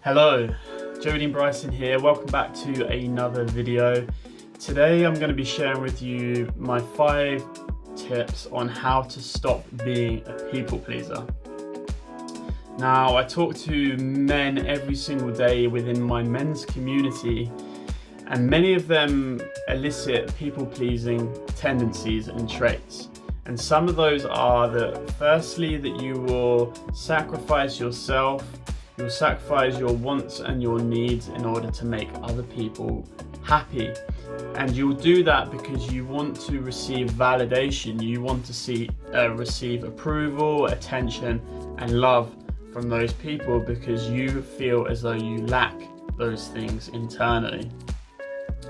Hello, Jodine Bryson here. Welcome back to another video. Today I'm going to be sharing with you my 5 tips on how to stop being a people pleaser. Now, I talk to men every single day within my men's community, and many of them elicit people pleasing tendencies and traits. And some of those are that firstly, that you will sacrifice yourself. You'll sacrifice your wants and your needs in order to make other people happy. And you'll do that because you want to receive validation. You want to receive approval, attention, and love from those people because you feel as though you lack those things internally.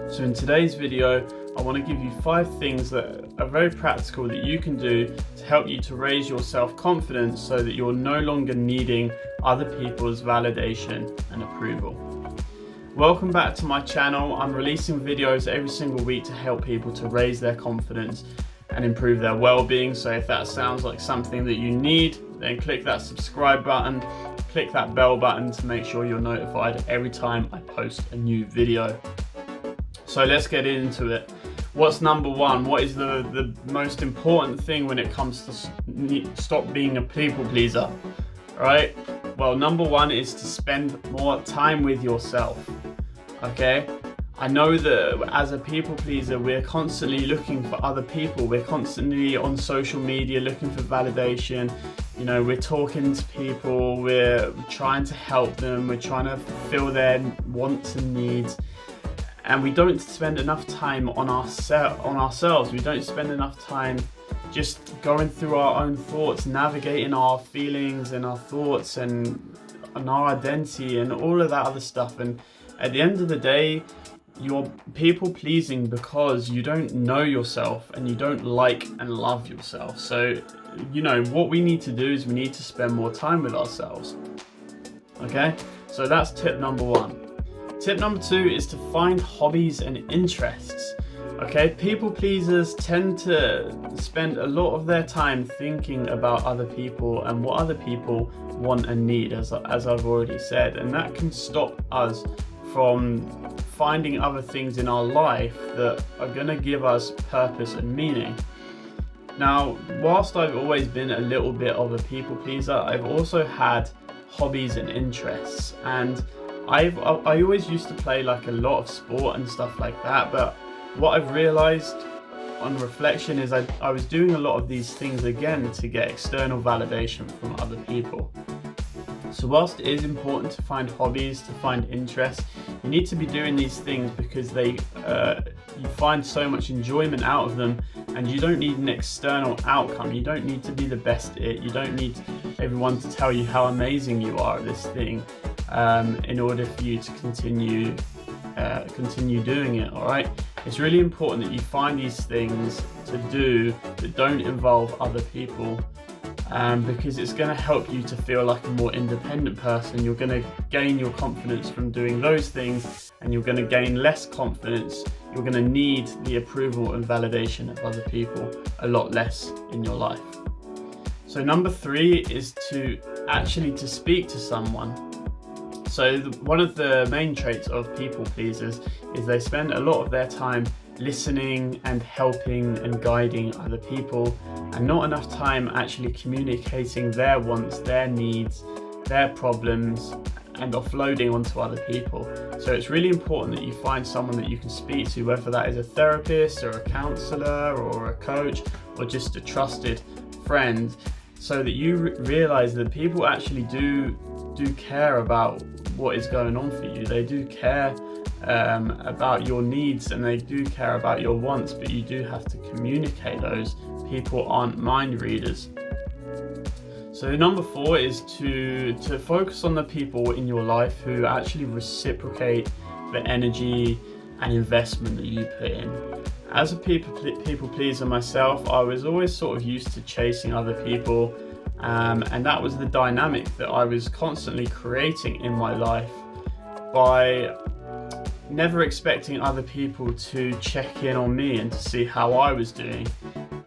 So in today's video, I want to give you 5 things that are very practical that you can do to help you to raise your self-confidence so that you're no longer needing other people's validation and approval. Welcome back to my channel. I'm releasing videos every single week to help people to raise their confidence and improve their well-being. So if that sounds like something that you need, then click that subscribe button, click that bell button to make sure you're notified every time I post a new video. So let's get into it. What's number 1? What is the most important thing when it comes to stop being a people pleaser? Right? Well, number 1 is to spend more time with yourself. Okay? I know that as a people pleaser, we're constantly looking for other people. We're constantly on social media looking for validation. You know, we're talking to people, we're trying to help them, we're trying to fulfill their wants and needs. And we don't spend enough time on ourselves. We don't spend enough time just going through our own thoughts, navigating our feelings and our thoughts and our identity and all of that other stuff. And at the end of the day, you're people pleasing because you don't know yourself and you don't like and love yourself. So, you know, what we need to do is we need to spend more time with ourselves. Okay? So that's tip number 1. Tip number 2 is to find hobbies and interests. Okay, people pleasers tend to spend a lot of their time thinking about other people and what other people want and need, as I've already said, and that can stop us from finding other things in our life that are going to give us purpose and meaning. Now, whilst I've always been a little bit of a people pleaser, I've also had hobbies and interests, and I always used to play like a lot of sport and stuff like that, but what I've realized on reflection is I was doing a lot of these things again to get external validation from other people. So whilst it is important to find hobbies, to find interests, you need to be doing these things because you find so much enjoyment out of them, and you don't need an external outcome. You don't need to be the best at it. You don't need everyone to tell you how amazing you are at this thing in order for you to continue doing it. All right, it's really important that you find these things to do that don't involve other people, because it's going to help you to feel like a more independent person. You're going to gain your confidence from doing those things, and you're going to gain less confidence. You're going to need the approval and validation of other people a lot less in your life. So number 3 is to speak to someone. So one of the main traits of people pleasers is they spend a lot of their time listening and helping and guiding other people, and not enough time actually communicating their wants, their needs, their problems, and offloading onto other people. So it's really important that you find someone that you can speak to, whether that is a therapist or a counselor or a coach or just a trusted friend, so that you realize that people actually do care about what is going on for you. They do care about your needs, and they do care about your wants, but you do have to communicate those. People aren't mind readers. So number 4 is to focus on the people in your life who actually reciprocate the energy and investment that you put in. As a people pleaser myself, I was always sort of used to chasing other people, and that was the dynamic that I was constantly creating in my life by never expecting other people to check in on me and to see how I was doing.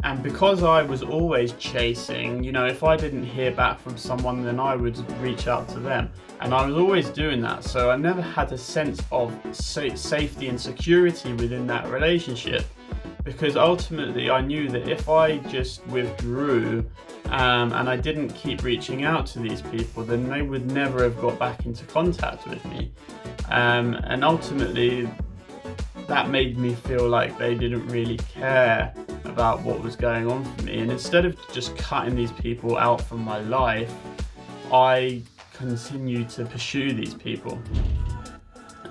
And because I was always chasing, if I didn't hear back from someone, then I would reach out to them. And I was always doing that. So I never had a sense of safety and security within that relationship. Because ultimately I knew that if I just withdrew and I didn't keep reaching out to these people, then they would never have got back into contact with me. And ultimately that made me feel like they didn't really care about what was going on for me. And instead of just cutting these people out from my life, I continued to pursue these people.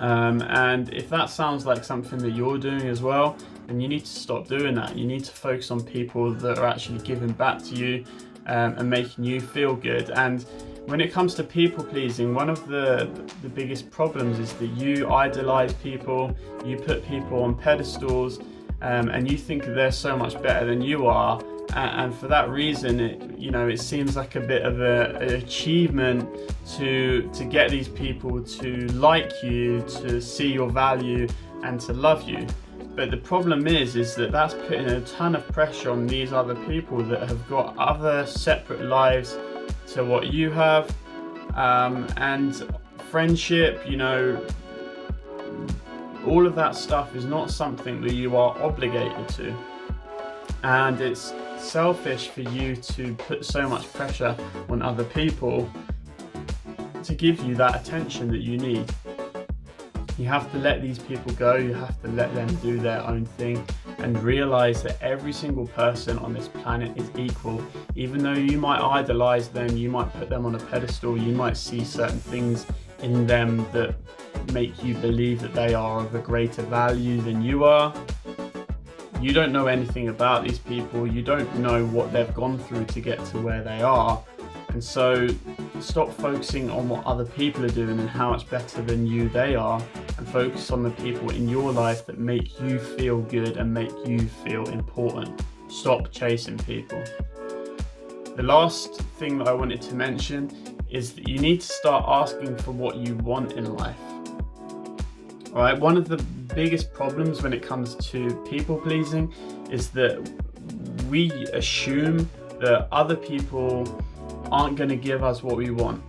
And if that sounds like something that you're doing as well, then you need to stop doing that. You need to focus on people that are actually giving back to you and making you feel good. And when it comes to people pleasing, one of the biggest problems is that you idolize people, you put people on pedestals, and you think they're so much better than you are. And for that reason, it seems like a bit of an achievement to get these people to like you, to see your value, and to love you. But the problem is that that's putting a ton of pressure on these other people that have got other separate lives to what you have. And friendship, all of that stuff is not something that you are obligated to. And it's selfish for you to put so much pressure on other people to give you that attention that you need. You have to let these people go, you have to let them do their own thing, and realize that every single person on this planet is equal. Even though you might idolize them, you might put them on a pedestal, you might see certain things in them that make you believe that they are of a greater value than you are. You don't know anything about these people, you don't know what they've gone through to get to where they are. And so stop focusing on what other people are doing and how much better than you they are, and focus on the people in your life that make you feel good and make you feel important. Stop chasing people. The last thing that I wanted to mention is that you need to start asking for what you want in life. All right, one of the biggest problems when it comes to people pleasing is that we assume that other people aren't going to give us what we want,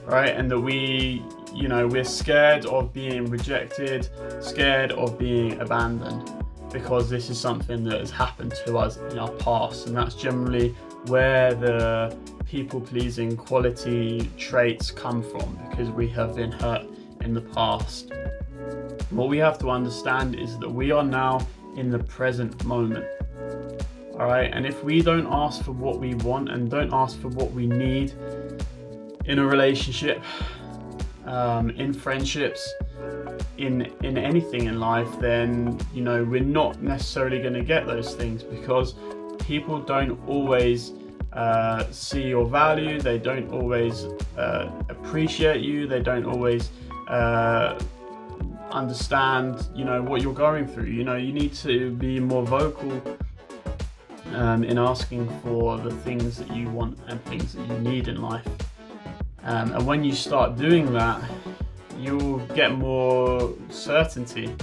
right? And that we're scared of being rejected, scared of being abandoned, because this is something that has happened to us in our past. And that's generally where the people-pleasing quality traits come from, because we have been hurt in the past. What we have to understand is that we are now in the present moment. All right, and if we don't ask for what we want and don't ask for what we need in a relationship, in friendships, in anything in life, then we're not necessarily going to get those things, because people don't always see your value, they don't always appreciate you, they don't always understand what you're going through. You need to be more vocal in asking for the things that you want and things that you need in life. And when you start doing that, you'll get more certainty,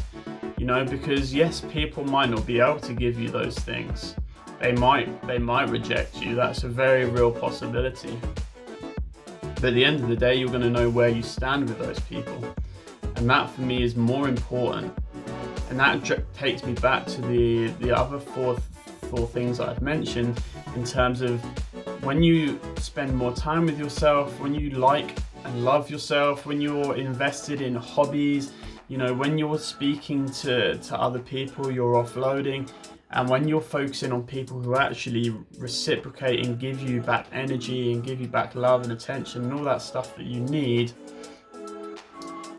because yes, people might not be able to give you those things. They might reject you. That's a very real possibility. But at the end of the day, you're going to know where you stand with those people. And that for me is more important. And that takes me back to the other four things that I've mentioned, in terms of when you spend more time with yourself, when you like and love yourself, when you're invested in hobbies, when you're speaking to other people, you're offloading, and when you're focusing on people who actually reciprocate and give you back energy and give you back love and attention and all that stuff that you need,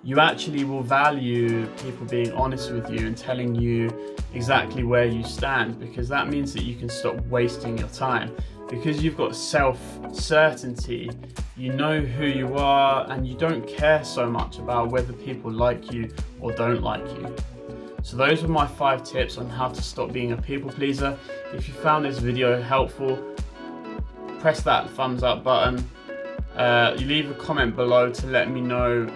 you actually will value people being honest with you and telling you exactly where you stand, because that means that you can stop wasting your time. Because you've got self-certainty, you know who you are, and you don't care so much about whether people like you or don't like you. So those were my 5 tips on how to stop being a people pleaser. If you found this video helpful, press that thumbs up button. You leave a comment below to let me know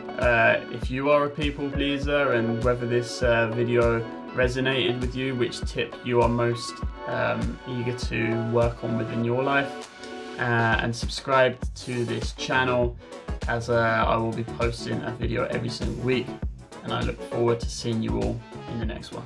if you are a people pleaser and whether this video resonated with you, which tip you are most eager to work on within your life, and subscribe to this channel, as I will be posting a video every single week, and I look forward to seeing you all in the next one.